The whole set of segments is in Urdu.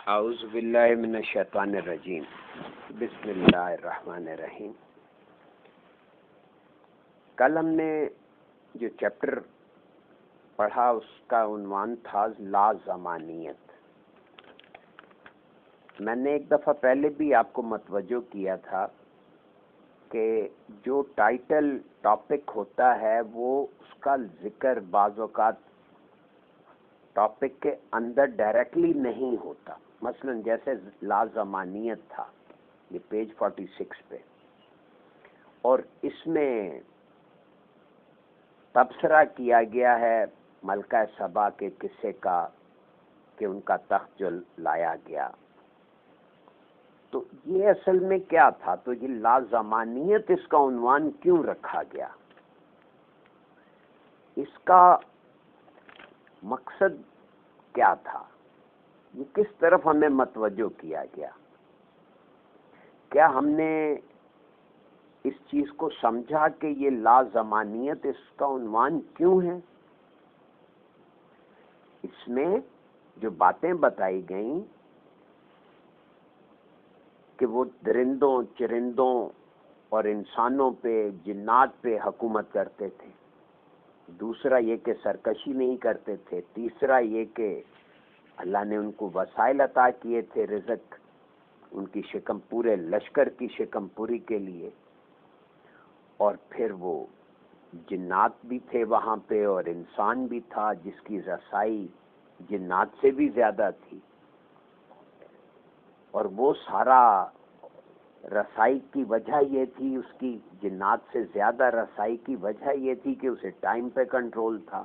اعوذ باللہ من الشیطان الرجیم بسم اللہ الرحمن الرحیم۔ کل ہم نے جو چیپٹر پڑھا اس کا عنوان تھا لازمانیت۔ میں نے ایک دفعہ پہلے بھی آپ کو متوجہ کیا تھا کہ جو ٹائٹل ٹاپک ہوتا ہے وہ اس کا ذکر بعض اوقات ٹاپک کے اندر ڈائریکٹلی نہیں ہوتا۔ مثلا جیسے لازمانیت تھا، یہ پیج 46 پہ، اور اس میں تبصرہ کیا گیا ہے ملکہ سبا کے قصے کا کہ ان کا تخت جو لایا گیا۔ تو یہ اصل میں کیا تھا؟ تو یہ لازمانیت اس کا عنوان کیوں رکھا گیا؟ اس کا مقصد کیا تھا؟ یہ کس طرف ہمیں متوجہ کیا گیا؟ کیا ہم نے اس چیز کو سمجھا کہ یہ لازمانیت اس کا عنوان کیوں ہے؟ اس میں جو باتیں بتائی گئیں کہ وہ درندوں، چرندوں اور انسانوں پہ، جنات پہ حکومت کرتے تھے۔ دوسرا یہ کہ سرکشی نہیں کرتے تھے۔ تیسرا یہ کہ اللہ نے ان کو وسائل عطا کیے تھے، رزق، ان کی شکم پورے لشکر کی شکم پوری کے لیے۔ اور پھر وہ جنات بھی تھے وہاں پہ اور انسان بھی تھا جس کی رسائی جنات سے بھی زیادہ تھی، اور وہ سارا رسائی کی وجہ یہ تھی، اس کی جنات سے زیادہ رسائی کی وجہ یہ تھی کہ اسے ٹائم پہ کنٹرول تھا،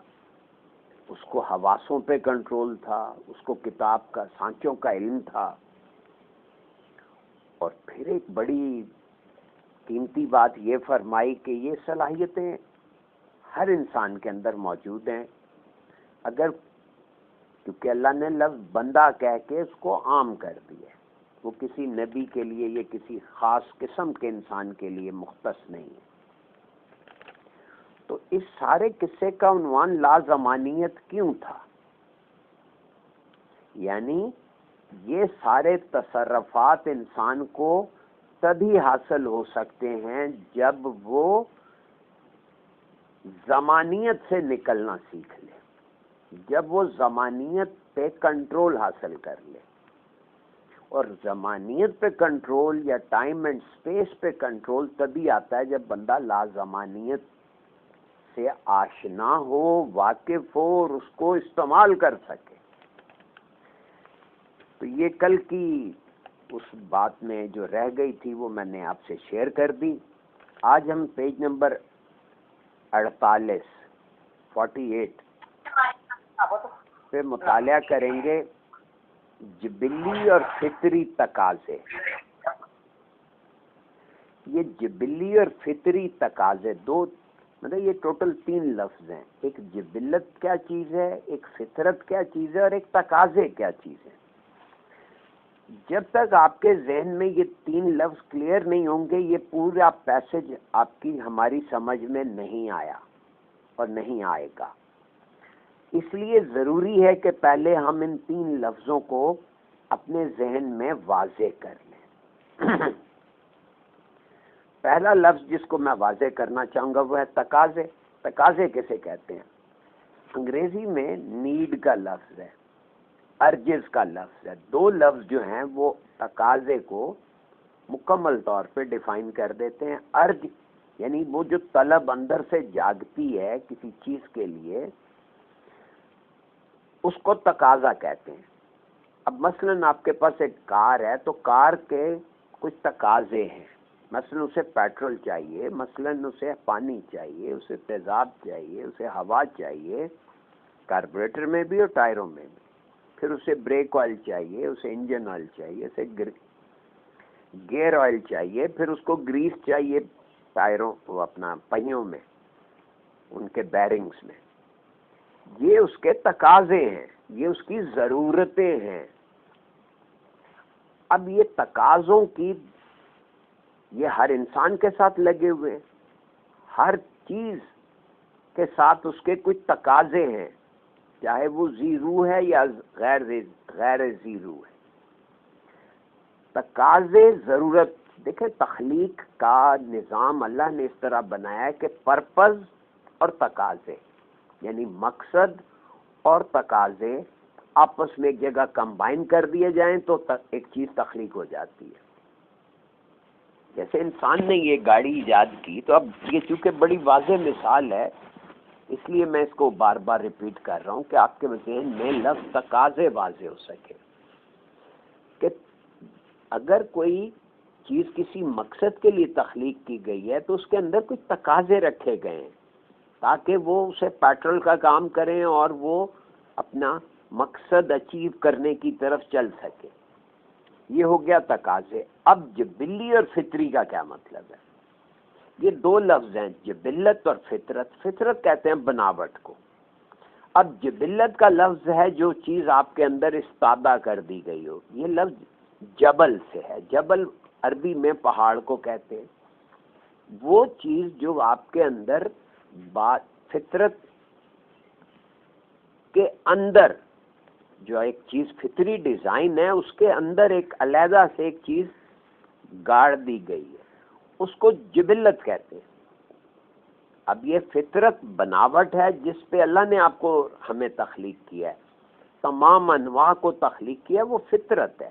اس کو حواسوں پہ کنٹرول تھا، اس کو کتاب کا، سانچوں کا علم تھا۔ اور پھر ایک بڑی قیمتی بات یہ فرمائی کہ یہ صلاحیتیں ہر انسان کے اندر موجود ہیں، اگر کیونکہ اللہ نے لفظ بندہ کہہ کے اس کو عام کر دیا، وہ کسی نبی کے لیے، یہ کسی خاص قسم کے انسان کے لیے مختص نہیں ہے۔ تو اس سارے قصے کا عنوان لازمانیت کیوں تھا؟ یعنی یہ سارے تصرفات انسان کو تبھی حاصل ہو سکتے ہیں جب وہ زمانیت سے نکلنا سیکھ لے، جب وہ زمانیت پہ کنٹرول حاصل کر لے۔ اور زمانیت پہ کنٹرول یا ٹائم اینڈ سپیس پہ کنٹرول تبھی آتا ہے جب بندہ لازمانیت سے آشنا ہو، واقف ہو اور اس کو استعمال کر سکے۔ تو یہ کل کی اس بات میں جو رہ گئی تھی وہ میں نے آپ سے شیئر کر دی۔ آج ہم پیج نمبر 48 پہ مطالعہ کریں گے جبلی اور فطری تقاضے۔ یہ جبلی اور فطری تقاضے دو، مطلب یہ ٹوٹل 3 لفظ ہیں۔ ایک جبلت کیا چیز ہے، ایک فطرت کیا چیز ہے، اور ایک تقاضے کیا چیز ہے۔ جب تک آپ کے ذہن میں یہ 3 لفظ کلیئر نہیں ہوں گے، یہ پورا پیسج آپ کی ہماری سمجھ میں نہیں آیا اور نہیں آئے گا۔ اس لیے ضروری ہے کہ پہلے ہم ان 3 لفظوں کو اپنے ذہن میں واضح کر لیں۔ پہلا لفظ جس کو میں واضح کرنا چاہوں گا وہ ہے تقاضے۔ تقاضے کیسے کہتے ہیں؟ انگریزی میں نیڈ کا لفظ ہے، ارجز کا لفظ ہے۔ 2 لفظ جو ہیں وہ تقاضے کو مکمل طور پہ ڈیفائن کر دیتے ہیں۔ ارج یعنی وہ جو طلب اندر سے جاگتی ہے کسی چیز کے لیے، اس کو تقاضا کہتے ہیں۔ اب مثلاً آپ کے پاس ایک کار ہے تو کار کے کچھ تقاضے ہیں، مثلاً اسے پیٹرول چاہیے، مثلاً اسے پانی چاہیے، اسے تیزاب چاہیے، اسے ہوا چاہیے، کاربوریٹر میں بھی اور ٹائروں میں بھی۔ پھر اسے بریک آئل چاہیے، اسے انجن آئل چاہیے، اسے گیئر آئل چاہیے، پھر اس کو گریس چاہیے ٹائروں کو، اپنا پہیوں میں، ان کے بیرنگز میں۔ یہ اس کے تقاضے ہیں، یہ اس کی ضرورتیں ہیں۔ اب یہ تقاضوں کی، یہ ہر انسان کے ساتھ لگے ہوئے ہیں، ہر چیز کے ساتھ اس کے کچھ تقاضے ہیں، چاہے وہ ذی روح ہے یا غیر ذی روح ہے۔ تقاضے ضرورت، دیکھیں تخلیق کا نظام اللہ نے اس طرح بنایا ہے کہ پرپز اور تقاضے، یعنی مقصد اور تقاضے آپس میں ایک جگہ کمبائن کر دیے جائیں تو ایک چیز تخلیق ہو جاتی ہے. جیسے انسان نے یہ گاڑی ایجاد کی، تو اب یہ چونکہ بڑی واضح مثال ہے اس لیے میں اس کو بار بار ریپیٹ کر رہا ہوں کہ آپ کے ذہن میں لفظ تقاضے واضح ہو سکے کہ اگر کوئی چیز کسی مقصد کے لیے تخلیق کی گئی ہے تو اس کے اندر کچھ تقاضے رکھے گئے ہیں تاکہ وہ اسے پیٹرول کا کام کریں اور وہ اپنا مقصد اچیو کرنے کی طرف چل سکے. یہ ہو گیا تقاضے. اب جبلی اور فطری کا کیا مطلب ہے؟ یہ دو لفظ ہیں، جبلت اور فطرت. فطرت کہتے ہیں بناوٹ کو. اب جبلت کا لفظ ہے جو چیز آپ کے اندر استادہ کر دی گئی ہو. یہ لفظ جبل سے ہے. جبل عربی میں پہاڑ کو کہتے ہیں. وہ چیز جو آپ کے اندر فطرت کے اندر جو ایک چیز فطری ڈیزائن ہے اس کے اندر ایک علیحدہ سے ایک چیز گاڑ دی گئی ہے، اس کو جبلت کہتے ہیں. اب یہ فطرت بناوٹ ہے جس پہ اللہ نے آپ کو ہمیں تخلیق کیا ہے، تمام انواع کو تخلیق کیا ہے، وہ فطرت ہے.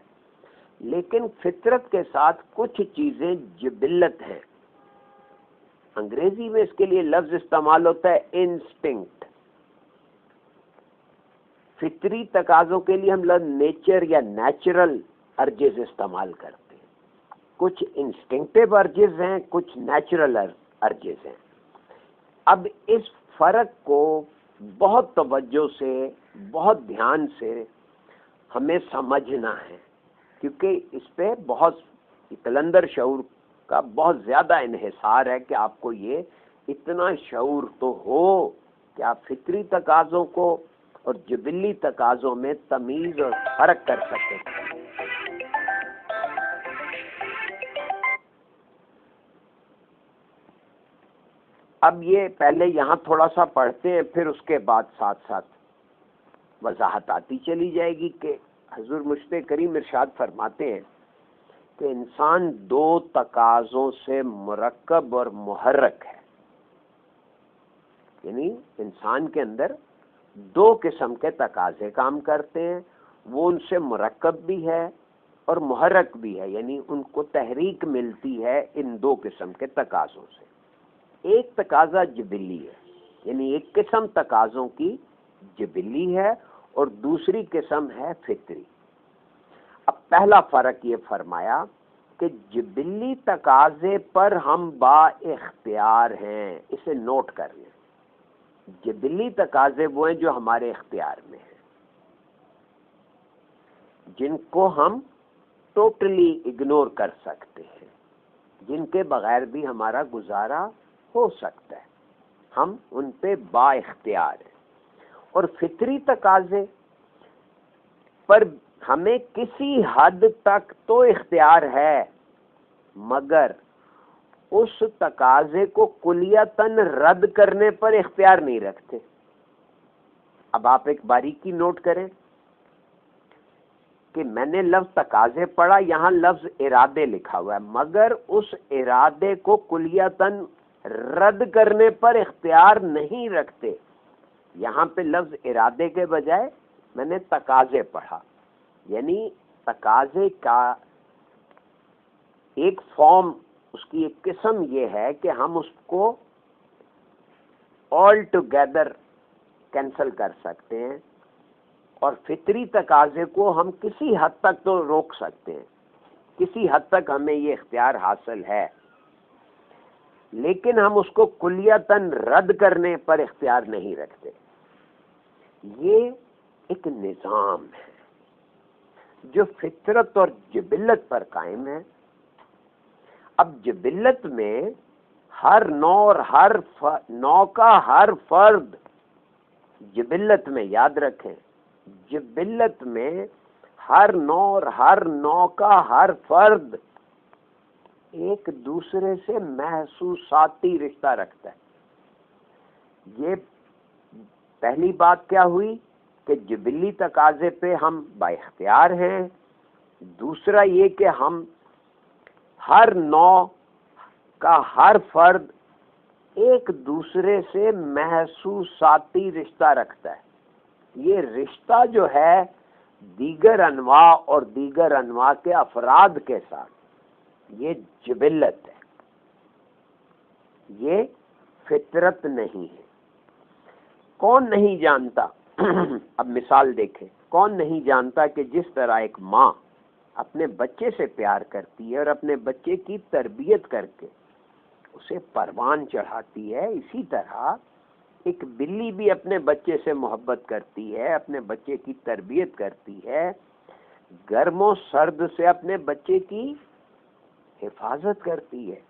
لیکن فطرت کے ساتھ کچھ چیزیں جبلت ہیں. انگریزی میں اس کے لیے لفظ استعمال ہوتا ہے انسٹنکٹ. فطری تقاضوں کے لیے ہم لفظ نیچر یا نیچرل ارجز استعمال کرتے ہیں. کچھ انسٹنکٹیو ارجز ہیں، کچھ نیچرل ارجز ہیں. اب اس فرق کو بہت توجہ سے، بہت دھیان سے ہمیں سمجھنا ہے، کیونکہ اس پہ بہت قلندر شعور کا بہت زیادہ انحصار ہے کہ آپ کو یہ اتنا شعور تو ہو کہ آپ فطری تقاضوں کو اور جبلی تقاضوں میں تمیز اور فرق کر سکیں. اب یہ پہلے یہاں تھوڑا سا پڑھتے ہیں، پھر اس کے بعد ساتھ ساتھ وضاحت آتی چلی جائے گی کہ حضور مشتاق کریم ارشاد فرماتے ہیں کہ انسان دو تقاضوں سے مرکب اور محرک ہے. یعنی انسان کے اندر دو قسم کے تقاضے کام کرتے ہیں، وہ ان سے مرکب بھی ہے اور محرک بھی ہے، یعنی ان کو تحریک ملتی ہے ان دو قسم کے تقاضوں سے. ایک تقاضا جبلی ہے، یعنی ایک قسم تقاضوں کی جبلی ہے اور دوسری قسم ہے فطری. اب پہلا فرق یہ فرمایا کہ جبلی تقاضے پر ہم با اختیار ہیں. اسے نوٹ کر لیں. جبلی تقاضے وہ ہیں جو ہمارے اختیار میں ہیں، جن کو ہم ٹوٹلی اگنور کر سکتے ہیں، جن کے بغیر بھی ہمارا گزارا ہو سکتا ہے، ہم ان پہ با اختیار ہیں. اور فطری تقاضے پر ہمیں کسی حد تک تو اختیار ہے، مگر اس تقاضے کو کلیتاً رد کرنے پر اختیار نہیں رکھتے. اب آپ ایک باریکی نوٹ کریں کہ میں نے لفظ تقاضے پڑھا، یہاں لفظ ارادے لکھا ہوا ہے، مگر اس ارادے کو کلیتاً رد کرنے پر اختیار نہیں رکھتے. یہاں پہ لفظ ارادے کے بجائے میں نے تقاضے پڑھا، یعنی تقاضے کا ایک فارم، اس کی ایک قسم یہ ہے کہ ہم اس کو آل ٹوگیدر کینسل کر سکتے ہیں، اور فطری تقاضے کو ہم کسی حد تک تو روک سکتے ہیں، کسی حد تک ہمیں یہ اختیار حاصل ہے، لیکن ہم اس کو کلیتاً رد کرنے پر اختیار نہیں رکھتے. یہ ایک نظام ہے جو فطرت اور جبلت پر قائم ہے. اب جبلت میں ہر نوع اور ہر نوع کا ہر فرد، جبلت میں یاد رکھیں، جبلت میں ہر نوع اور ہر نوع کا ہر فرد ایک دوسرے سے محسوساتی رشتہ رکھتا ہے. یہ پہلی بات کیا ہوئی کہ جبلی تقاضے پہ ہم با اختیار ہیں، دوسرا یہ کہ ہم ہر نوع کا ہر فرد ایک دوسرے سے محسوساتی رشتہ رکھتا ہے. یہ رشتہ جو ہے دیگر انواع اور دیگر انواع کے افراد کے ساتھ، یہ جبلت ہے، یہ فطرت نہیں ہے. کون نہیں جانتا اب مثال دیکھیں، کون نہیں جانتا کہ جس طرح ایک ماں اپنے بچے سے پیار کرتی ہے اور اپنے بچے کی تربیت کر کے اسے پروان چڑھاتی ہے، اسی طرح ایک بلی بھی اپنے بچے سے محبت کرتی ہے، اپنے بچے کی تربیت کرتی ہے، گرم و سرد سے اپنے بچے کی حفاظت کرتی ہے.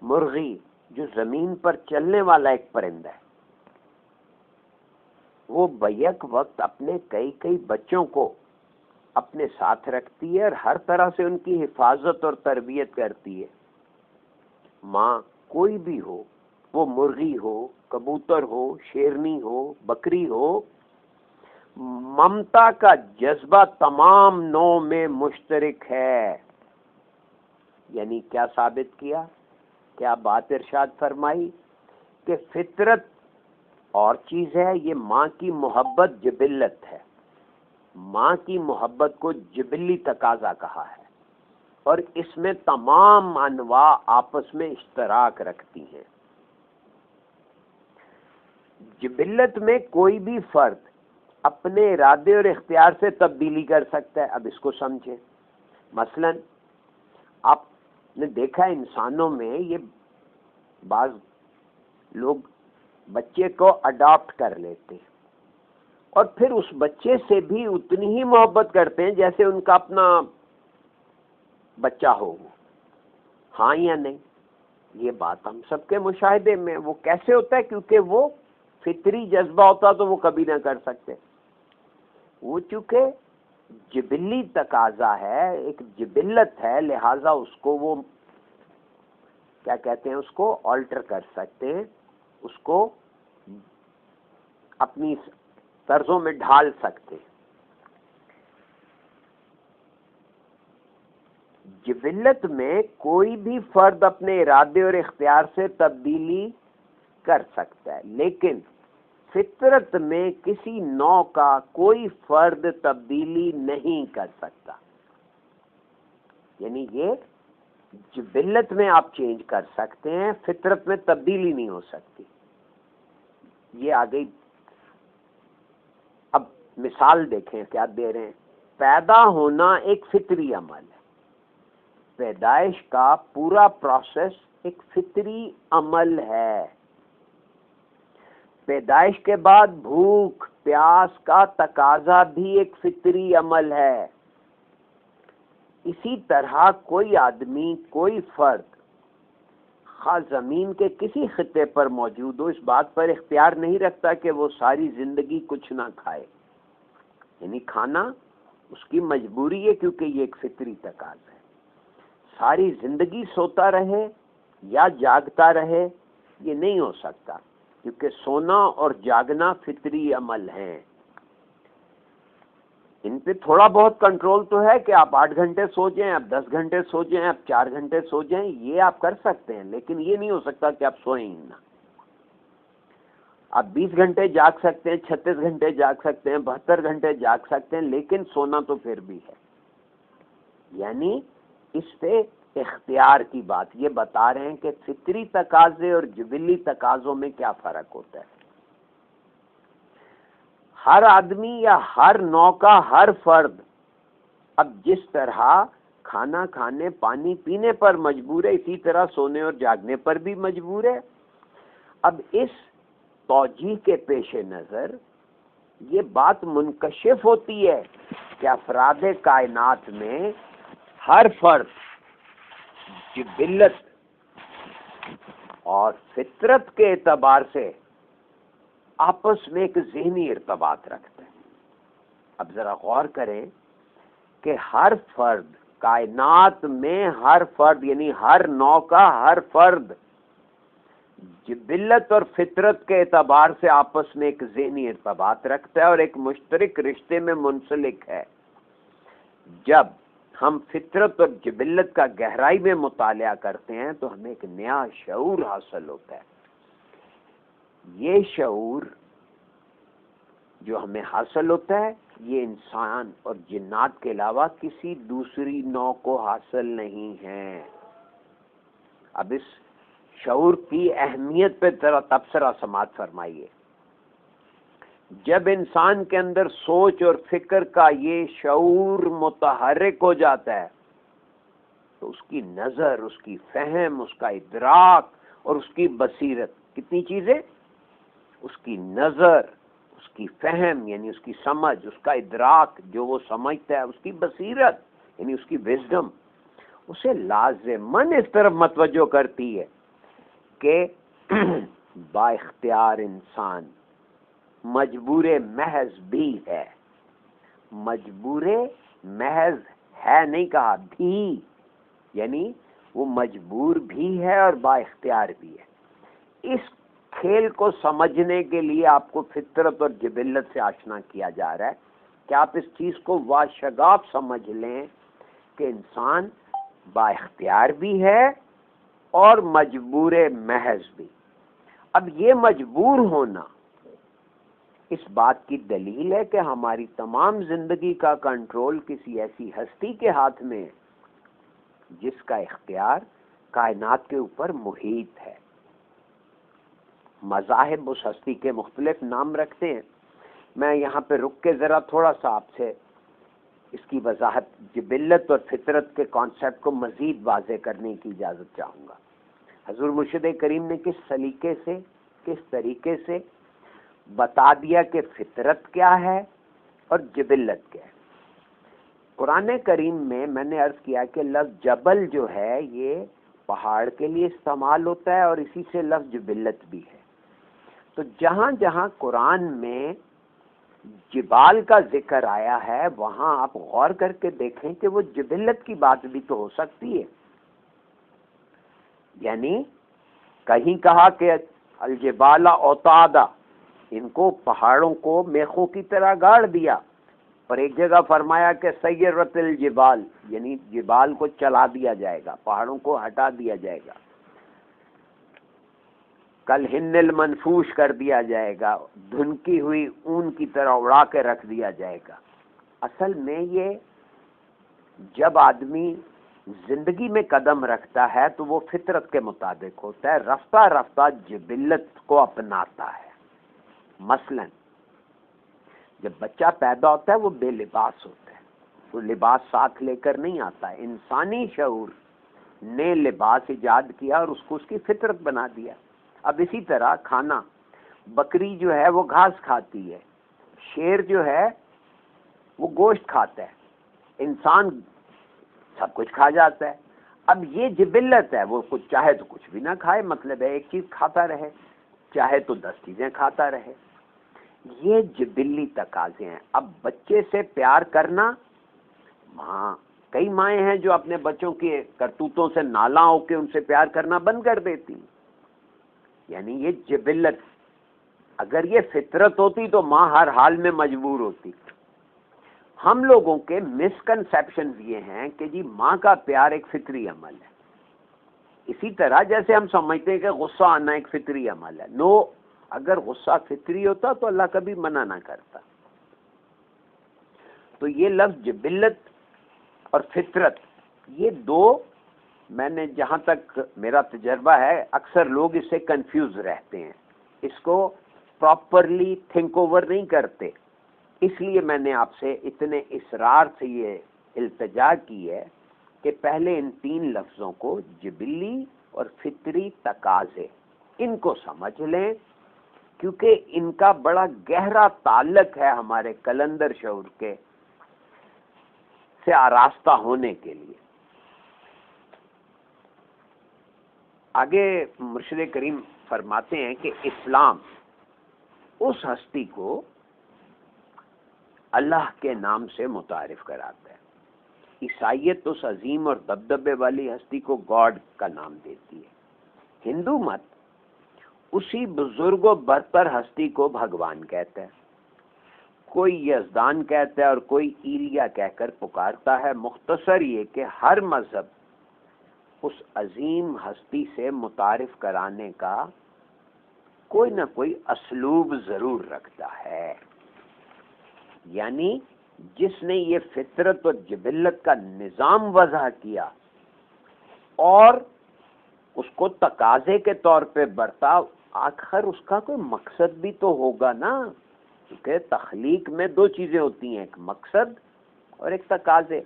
مرغی جو زمین پر چلنے والا ایک پرندہ ہے، وہ بیک وقت اپنے کئی بچوں کو اپنے ساتھ رکھتی ہے اور ہر طرح سے ان کی حفاظت اور تربیت کرتی ہے. ماں کوئی بھی ہو، وہ مرغی ہو، کبوتر ہو، شیرنی ہو، بکری ہو، ممتا کا جذبہ تمام نوع میں مشترک ہے. یعنی کیا ثابت کیا، کیا بات ارشاد فرمائی کہ فطرت اور چیز ہے، یہ ماں کی محبت جبلت ہے. ماں کی محبت کو جبلی تقاضا کہا ہے اور اس میں تمام انواع آپس میں اشتراک رکھتی ہیں. جبلت میں کوئی بھی فرد اپنے ارادے اور اختیار سے تبدیلی کر سکتا ہے. اب اس کو سمجھیں. مثلا آپ نے دیکھا انسانوں میں یہ بعض لوگ بچے کو اڈاپٹ کر لیتے ہیں اور پھر اس بچے سے بھی اتنی ہی محبت کرتے ہیں جیسے ان کا اپنا بچہ ہو. ہاں یا نہیں؟ یہ بات ہم سب کے مشاہدے میں. وہ کیسے ہوتا ہے؟ کیونکہ وہ فطری جذبہ ہوتا تو وہ کبھی نہ کر سکتے. وہ چونکہ جبلی تقاضا ہے، ایک جبلت ہے، لہذا اس کو وہ کیا کہتے ہیں، اس کو آلٹر کر سکتے ہیں، اس کو اپنی طرزوں میں ڈھال سکتے. جبلت میں کوئی بھی فرد اپنے ارادے اور اختیار سے تبدیلی کر سکتا ہے، لیکن فطرت میں کسی نوع کا کوئی فرد تبدیلی نہیں کر سکتا. یعنی یہ جبلت میں آپ چینج کر سکتے ہیں، فطرت میں تبدیلی نہیں ہو سکتی. یہ آ گئی. اب مثال دیکھیں کیا دے رہے ہیں. پیدا ہونا ایک فطری عمل ہے. پیدائش کا پورا پروسیس ایک فطری عمل ہے. پیدائش کے بعد بھوک پیاس کا تقاضا بھی ایک فطری عمل ہے. اسی طرح کوئی آدمی، کوئی فرد خواہ زمین کے کسی خطے پر موجود ہو، اس بات پر اختیار نہیں رکھتا کہ وہ ساری زندگی کچھ نہ کھائے. یعنی کھانا اس کی مجبوری ہے کیونکہ یہ ایک فطری تقاضا ہے. ساری زندگی سوتا رہے یا جاگتا رہے یہ نہیں ہو سکتا، کیونکہ سونا اور جاگنا فطری عمل ہیں. ان پہ تھوڑا بہت کنٹرول تو ہے کہ آپ 8 گھنٹے سو جائیں، آپ 10 گھنٹے سو جائیں، آپ 4 گھنٹے سو جائیں، یہ آپ کر سکتے ہیں، لیکن یہ نہیں ہو سکتا کہ آپ سوئیں ہی نہ. آپ 20 گھنٹے جاگ سکتے ہیں، 36 گھنٹے جاگ سکتے ہیں، 72 گھنٹے جاگ سکتے ہیں، لیکن سونا تو پھر بھی ہے. یعنی اس پہ اختیار کی بات یہ بتا رہے ہیں کہ فطری تقاضے اور جبلی تقاضوں میں کیا فرق ہوتا ہے. ہر آدمی یا ہر نوع کا ہر فرد اب جس طرح کھانا کھانے، پانی پینے پر مجبور ہے، اسی طرح سونے اور جاگنے پر بھی مجبور ہے. اب اس توجیہ کے پیش نظر یہ بات منکشف ہوتی ہے کہ افراد کائنات میں ہر فرد جبلت اور فطرت کے اعتبار سے آپس میں ایک ذہنی ارتباط رکھتے ہیں. اب ذرا غور کریں کہ ہر فرد کائنات میں، ہر فرد یعنی ہر نوع کا ہر فرد جبلت اور فطرت کے اعتبار سے آپس میں ایک ذہنی ارتباط رکھتا ہے اور ایک مشترک رشتے میں منسلک ہے. جب ہم فطرت اور جبلت کا گہرائی میں مطالعہ کرتے ہیں تو ہمیں ایک نیا شعور حاصل ہوتا ہے. یہ شعور جو ہمیں حاصل ہوتا ہے یہ انسان اور جنات کے علاوہ کسی دوسری نوع کو حاصل نہیں ہے. اب اس شعور کی اہمیت پہ ذرا تبصرہ سماعت فرمائیے. جب انسان کے اندر سوچ اور فکر کا یہ شعور متحرک ہو جاتا ہے تو اس کی نظر، اس کی فہم، اس کا ادراک اور اس کی بصیرت، کتنی چیزیں، اس کی نظر، اس کی فہم یعنی اس کی سمجھ، اس کا ادراک جو وہ سمجھتا ہے، اس کی بصیرت یعنی اس کی وزڈم، اسے لازماً اس طرف متوجہ کرتی ہے کہ با اختیار انسان مجبور محض بھی ہے. مجبور محض ہے نہیں کہا، بھی، یعنی وہ مجبور بھی ہے اور با اختیار بھی ہے. اس کھیل کو سمجھنے کے لیے آپ کو فطرت اور جبلت سے آشنا کیا جا رہا ہے کہ آپ اس چیز کو واشگاف سمجھ لیں کہ انسان با اختیار بھی ہے اور مجبور محض بھی. اب یہ مجبور ہونا اس بات کی دلیل ہے کہ ہماری تمام زندگی کا کنٹرول کسی ایسی ہستی کے ہاتھ میں ہے جس کا اختیار کائنات کے اوپر محیط ہے. مذاہب اس ہستی کے مختلف نام رکھتے ہیں. میں یہاں پہ رک کے ذرا تھوڑا سا آپ سے اس کی وضاحت، جبلت اور فطرت کے کانسیپٹ کو مزید واضح کرنے کی اجازت چاہوں گا. حضور مرشد کریم نے کس سلیقے سے، کس طریقے سے بتا دیا کہ فطرت کیا ہے اور جبلت کیا ہے. قرآن کریم میں نے عرض کیا کہ لفظ جبل جو ہے یہ پہاڑ کے لیے استعمال ہوتا ہے اور اسی سے لفظ جبلت بھی ہے. تو جہاں جہاں قرآن میں جبال کا ذکر آیا ہے وہاں آپ غور کر کے دیکھیں کہ وہ جبلت کی بات بھی تو ہو سکتی ہے. یعنی کہیں کہا کہ الجبال اوتادا، ان کو پہاڑوں کو میخوں کی طرح گاڑ دیا، اور ایک جگہ فرمایا کہ سیرت الجبال، یعنی جبال کو چلا دیا جائے گا، پہاڑوں کو ہٹا دیا جائے گا، کل ہن المنفوش کر دیا جائے گا، دھنکی ہوئی اون کی طرح اڑا کے رکھ دیا جائے گا. اصل میں یہ جب آدمی زندگی میں قدم رکھتا ہے تو وہ فطرت کے مطابق ہوتا ہے، رفتہ رفتہ جبلت کو اپناتا ہے. مثلا جب بچہ پیدا ہوتا ہے وہ بے لباس ہوتا ہے، وہ لباس ساتھ لے کر نہیں آتا ہے. انسانی شعور نے لباس ایجاد کیا اور اس کو اس کی فطرت بنا دیا. اب اسی طرح کھانا، بکری جو ہے وہ گھاس کھاتی ہے، شیر جو ہے وہ گوشت کھاتا ہے، انسان سب کچھ کھا جاتا ہے. اب یہ جبلت ہے، وہ کچھ چاہے تو کچھ بھی نہ کھائے، مطلب ہے ایک چیز کھاتا رہے، چاہے تو 10 چیزیں کھاتا رہے. یہ جبلی تقاضے ہیں. اب بچے سے پیار کرنا، ہاں کئی مائیں ہیں جو اپنے بچوں کے کرتوتوں سے نالاں ہو کے ان سے پیار کرنا بند کر دیتی. یعنی یہ جبلت، اگر یہ فطرت ہوتی تو ماں ہر حال میں مجبور ہوتی. ہم لوگوں کے مسکنسیپشن یہ ہیں کہ جی ماں کا پیار ایک فطری عمل ہے، اسی طرح جیسے ہم سمجھتے ہیں کہ غصہ آنا ایک فطری عمل ہے. نو، اگر غصہ فطری ہوتا تو اللہ کبھی منع نہ کرتا. تو یہ لفظ جبلت اور فطرت، یہ دو، میں نے جہاں تک میرا تجربہ ہے اکثر لوگ اس سے کنفیوز رہتے ہیں، اس کو پراپرلی تھنک اوور نہیں کرتے. اس لیے میں نے آپ سے اتنے اصرار سے یہ التجا کی ہے کہ پہلے ان 3 لفظوں کو، جبلی اور فطری تقاضے، ان کو سمجھ لیں، کیونکہ ان کا بڑا گہرا تعلق ہے ہمارے کلندر شعور کے سے آراستہ ہونے کے لیے. آگے مرشد کریم فرماتے ہیں کہ اسلام اس ہستی کو اللہ کے نام سے متعارف کراتا ہے، عیسائیت اس عظیم اور دبدبے والی ہستی کو گاڈ کا نام دیتی ہے، ہندو مت اسی بزرگ و برتر ہستی کو بھگوان کہتا ہے. کوئی یزدان کہتا ہے اور کوئی ایلیا کہہ کر پکارتا ہے. مختصر یہ کہ ہر مذہب اس عظیم ہستی سے متعارف کرانے کا کوئی نہ کوئی اسلوب ضرور رکھتا ہے. یعنی جس نے یہ فطرت اور جبلت کا نظام وضع کیا اور اس کو تقاضے کے طور پہ برتا، آخر اس کا کوئی مقصد بھی تو ہوگا نا، کیونکہ تخلیق میں دو چیزیں ہوتی ہیں، ایک مقصد اور ایک تقاضے.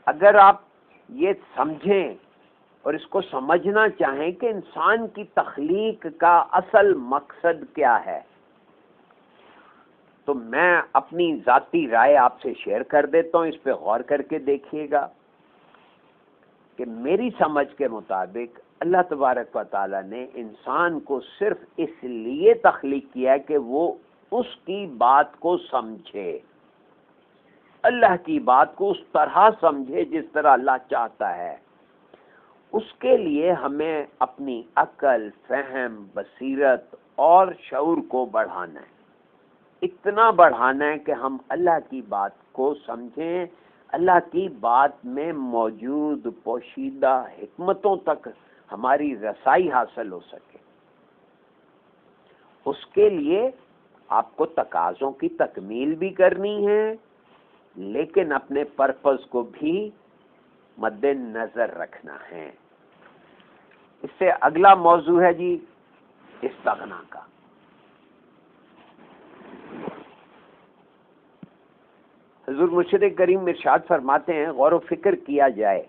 اگر آپ یہ سمجھیں اور اس کو سمجھنا چاہیں کہ انسان کی تخلیق کا اصل مقصد کیا ہے، تو میں اپنی ذاتی رائے آپ سے شیئر کر دیتا ہوں، اس پہ غور کر کے دیکھیے گا کہ میری سمجھ کے مطابق اللہ تبارک و تعالیٰ نے انسان کو صرف اس لیے تخلیق کیا ہے کہ وہ اس کی بات کو سمجھے، اللہ کی بات کو اس طرح سمجھے جس طرح اللہ چاہتا ہے. اس کے لیے ہمیں اپنی عقل، فہم، بصیرت اور شعور کو بڑھانا ہے. اتنا بڑھانا ہے کہ ہم اللہ کی بات کو سمجھیں، اللہ کی بات میں موجود پوشیدہ حکمتوں تک ہماری رسائی حاصل ہو سکے. اس کے لیے آپ کو تقاضوں کی تکمیل بھی کرنی ہے، لیکن اپنے پرپز کو بھی مد نظر رکھنا ہے. اس سے اگلا موضوع ہے جی استغنا کا. حضور مرشد کریم ارشاد فرماتے ہیں غور و فکر کیا جائے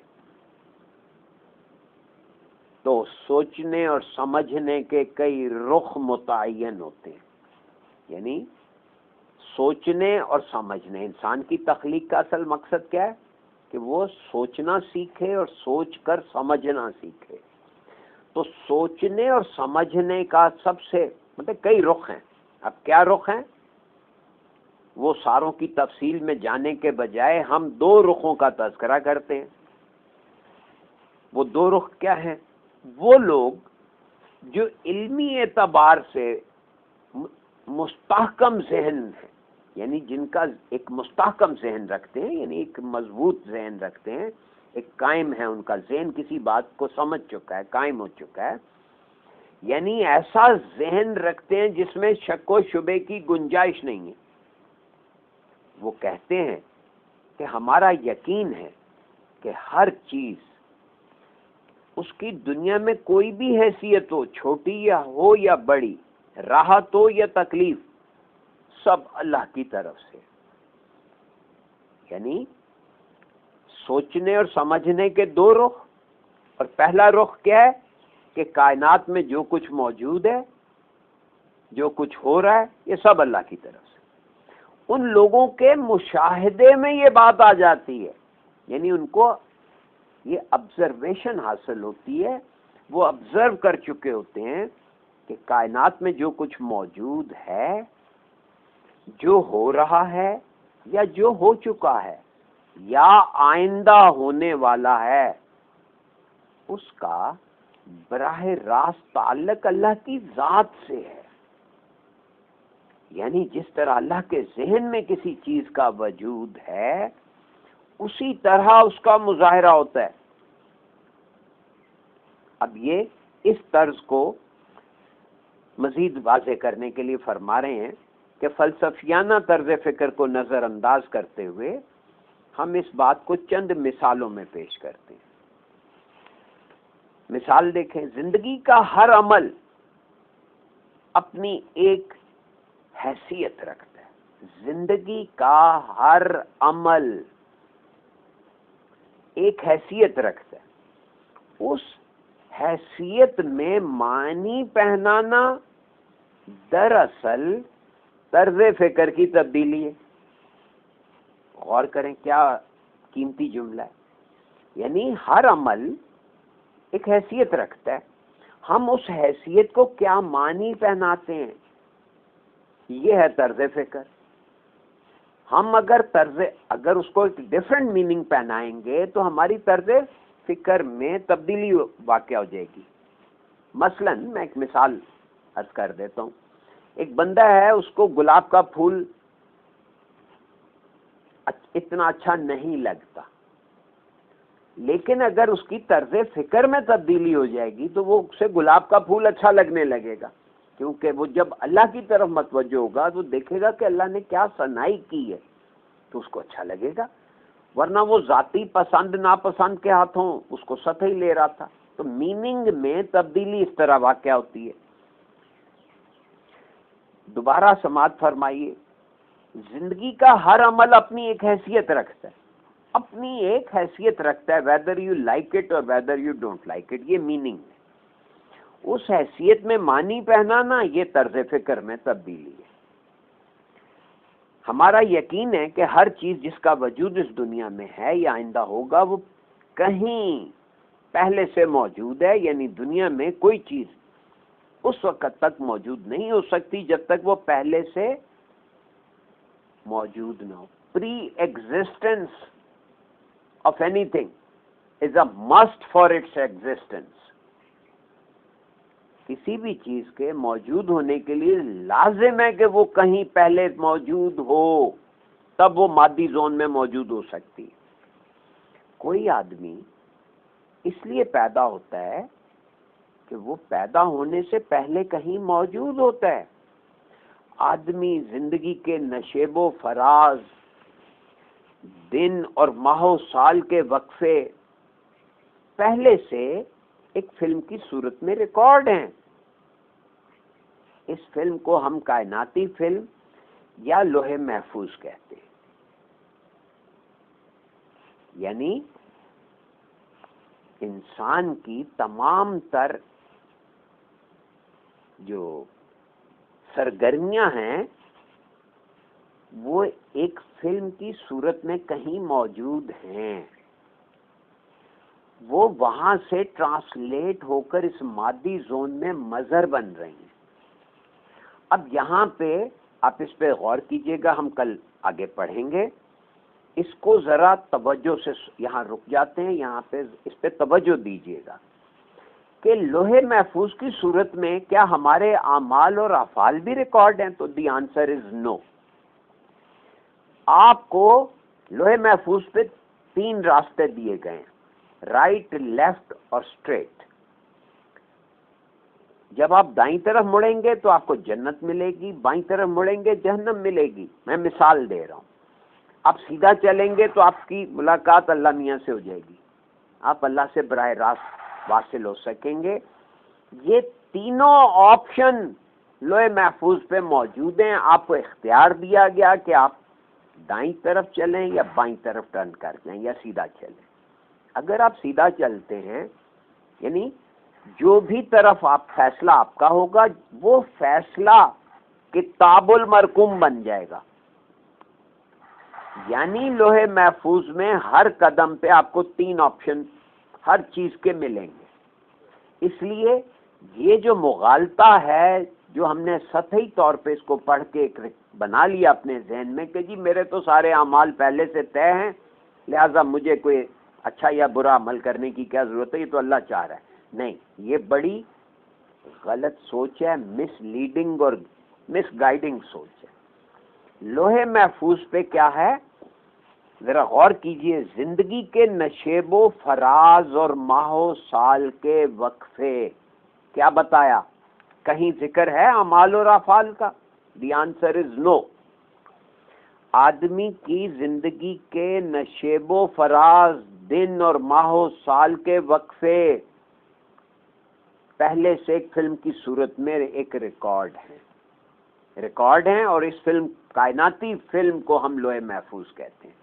تو سوچنے اور سمجھنے کے کئی رخ متعین ہوتے ہیں. یعنی سوچنے اور سمجھنے، انسان کی تخلیق کا اصل مقصد کیا ہے کہ وہ سوچنا سیکھے اور سوچ کر سمجھنا سیکھے. تو سوچنے اور سمجھنے کا سب سے کئی رخ ہیں. اب کیا رخ ہیں وہ ساروں کی تفصیل میں جانے کے بجائے ہم دو رخوں کا تذکرہ کرتے ہیں. وہ دو رخ کیا ہیں؟ وہ لوگ جو علمی اعتبار سے مستحکم ذہن ہیں، یعنی جن کا ایک مستحکم ذہن رکھتے ہیں، یعنی ایک مضبوط ذہن رکھتے ہیں، ایک قائم ہے، ان کا ذہن کسی بات کو سمجھ چکا ہے، قائم ہو چکا ہے. یعنی ایسا ذہن رکھتے ہیں جس میں شک و شبے کی گنجائش نہیں ہے. وہ کہتے ہیں کہ ہمارا یقین ہے کہ ہر چیز اس کی دنیا میں کوئی بھی حیثیت ہو، چھوٹی یا ہو یا بڑی، راحت ہو یا تکلیف، سب اللہ کی طرف سے. یعنی سوچنے اور سمجھنے کے دو رخ، اور پہلا رخ کیا ہے کہ کائنات میں جو کچھ موجود ہے، جو کچھ ہو رہا ہے، یہ سب اللہ کی طرف سے. ان لوگوں کے مشاہدے میں یہ بات آ جاتی ہے، یعنی ان کو یہ آبزرویشن حاصل ہوتی ہے، وہ آبزرو کر چکے ہوتے ہیں کہ کائنات میں جو کچھ موجود ہے، جو ہو رہا ہے یا جو ہو چکا ہے یا آئندہ ہونے والا ہے، اس کا براہ راست تعلق اللہ کی ذات سے ہے. یعنی جس طرح اللہ کے ذہن میں کسی چیز کا وجود ہے، اسی طرح اس کا مظاہرہ ہوتا ہے. اب یہ اس طرز کو مزید واضح کرنے کے لیے فرما رہے ہیں کہ فلسفیانہ طرز فکر کو نظر انداز کرتے ہوئے ہم اس بات کو چند مثالوں میں پیش کرتے ہیں. مثال دیکھیں، زندگی کا ہر عمل اپنی ایک حیثیت رکھتا ہے. زندگی کا ہر عمل ایک حیثیت رکھتا ہے. اس حیثیت میں معنی پہنانا دراصل طرز فکر کی تبدیلی ہے. غور کریں کیا قیمتی جملہ ہے. یعنی ہر عمل ایک حیثیت رکھتا ہے، ہم اس حیثیت کو کیا معنی پہناتے ہیں، یہ ہے طرز فکر. ہم اگر اس کو ایک ڈیفرنٹ میننگ پہنائیں گے تو ہماری طرز فکر میں تبدیلی واقع ہو جائے گی. مثلا میں ایک مثال عرض کر دیتا ہوں. ایک بندہ ہے، اس کو گلاب کا پھول اتنا اچھا نہیں لگتا، لیکن اگر اس کی طرز فکر میں تبدیلی ہو جائے گی تو وہ اسے گلاب کا پھول اچھا لگنے لگے گا، کیونکہ وہ جب اللہ کی طرف متوجہ ہوگا تو دیکھے گا کہ اللہ نے کیا صنائی کی ہے تو اس کو اچھا لگے گا، ورنہ وہ ذاتی پسند ناپسند کے ہاتھوں اس کو سطحی لے رہا تھا۔ تو میننگ میں تبدیلی اس طرح واقع ہوتی ہے۔ دوبارہ سماعت فرمائیے، زندگی کا ہر عمل اپنی ایک حیثیت رکھتا ہے، اپنی ایک حیثیت رکھتا ہے، ویدر یو لائک اٹ اور whether you don't like it, یہ میننگ ہے۔ اس حیثیت میں معنی پہنانا یہ طرز فکر میں تبدیلی ہے۔ ہمارا یقین ہے کہ ہر چیز جس کا وجود اس دنیا میں ہے یا آئندہ ہوگا وہ کہیں پہلے سے موجود ہے، یعنی دنیا میں کوئی چیز اس وقت تک موجود نہیں ہو سکتی جب تک وہ پہلے سے موجود نہ ہو۔ Pre existence of anything is a must for its existence. کسی بھی چیز کے موجود ہونے کے لیے لازم ہے کہ وہ کہیں پہلے موجود ہو، تب وہ مادی زون میں موجود ہو سکتی ہے۔ کوئی آدمی اس لیے پیدا ہوتا ہے کہ وہ پیدا ہونے سے پہلے کہیں موجود ہوتا ہے۔ آدمی زندگی کے نشیب و فراز، دن اور ماہ و سال کے وقفے پہلے سے ایک فلم کی صورت میں ریکارڈ ہیں۔ اس فلم کو ہم کائناتی فلم یا لوح محفوظ کہتے ہیں۔ یعنی انسان کی تمام تر جو سرگرمیاں ہیں وہ ایک فلم کی صورت میں کہیں موجود ہیں، وہ وہاں سے ٹرانسلیٹ ہو کر اس مادی زون میں مظہر بن رہی ہیں۔ اب یہاں پہ آپ اس پہ غور کیجئے گا، ہم کل آگے پڑھیں گے، اس کو ذرا توجہ سے یہاں رک جاتے ہیں، یہاں پہ اس پہ توجہ دیجئے گا کہ لوح محفوظ کی صورت میں کیا ہمارے اعمال اور افعال بھی ریکارڈ ہیں؟ تو دی آنسر از نو۔ آپ کو لوح محفوظ پہ 3 راستے دیے گئے ہیں، رائٹ، لیفٹ اور اسٹریٹ۔ جب آپ دائیں طرف مڑیں گے تو آپ کو جنت ملے گی، بائیں طرف مڑیں گے جہنم ملے گی۔ میں مثال دے رہا ہوں۔ آپ سیدھا چلیں گے تو آپ کی ملاقات اللہ میاں سے ہو جائے گی، آپ اللہ سے براہ راست واصل ہو سکیں گے۔ یہ تینوں آپشن لوح محفوظ پہ موجود ہیں۔ آپ کو اختیار دیا گیا کہ آپ دائیں طرف چلیں یا بائیں طرف ٹرن کر جائیں یا سیدھا چلیں۔ اگر آپ سیدھا چلتے ہیں یعنی جو بھی طرف آپ فیصلہ آپ کا ہوگا وہ فیصلہ کتاب المرقوم بن جائے گا، یعنی لوح محفوظ میں ہر قدم پہ آپ کو 3 آپشن ہر چیز کے ملیں گے۔ اس لیے یہ جو مغالطہ ہے، جو ہم نے سطحی طور پہ اس کو پڑھ کے ایک بنا لیا اپنے ذہن میں کہ جی میرے تو سارے اعمال پہلے سے طے ہیں، لہذا مجھے کوئی اچھا یا برا عمل کرنے کی کیا ضرورت ہے، یہ تو اللہ چاہ رہا ہے۔ نہیں، یہ بڑی غلط سوچ ہے، مس لیڈنگ اور مس گائیڈنگ سوچ ہے۔ لوح محفوظ پہ کیا ہے ذرا غور کیجئے، زندگی کے نشیب و فراز اور ماہ و سال کے وقفے۔ کیا بتایا؟ کہیں ذکر ہے اعمال اور افعال کا؟ دی آنسر از نو۔ آدمی کی زندگی کے نشیب و فراز، دن اور ماہ و سال کے وقفے پہلے سے ایک فلم کی صورت میں ایک ریکارڈ ہیں، اور اس فلم کائناتی فلم کو ہم لوح محفوظ کہتے ہیں۔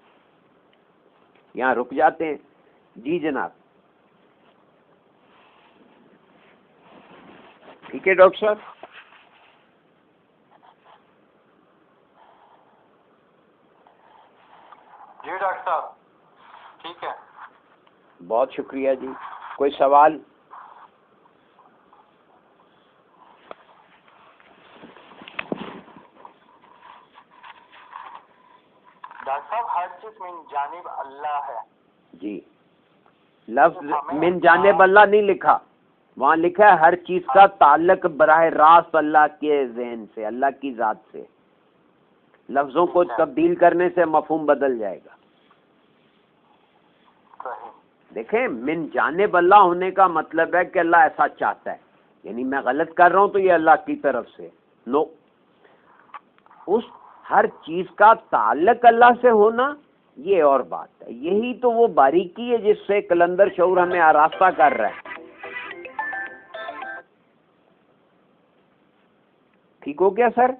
یہاں رک جاتے ہیں۔ جی جناب، ٹھیک ہے ڈاکٹر صاحب؟ جی ڈاکٹر صاحب ٹھیک ہے، بہت شکریہ جی۔ کوئی سوال؟ ڈاکٹر صاحب ہر چیز من جانب اللہ ہے۔ جی، لفظ من جانب اللہ نہیں لکھا، وہاں لکھا ہے ہر چیز کا تعلق براہ راست اللہ کے ذہن سے، اللہ کی ذات سے۔ لفظوں کو تبدیل کرنے سے مفہوم بدل جائے گا. صحیح. دیکھیں من جانب اللہ ہونے کا مطلب ہے کہ اللہ ایسا چاہتا ہے، یعنی میں غلط کر رہا ہوں تو یہ اللہ کی طرف سے. نو، اس ہر چیز کا تعلق اللہ سے ہونا یہ اور بات ہے. یہی تو وہ باریکی ہے جس سے کلندر شعور ہمیں آراستہ کر رہا ہے. ٹھیک ہو گیا سر؟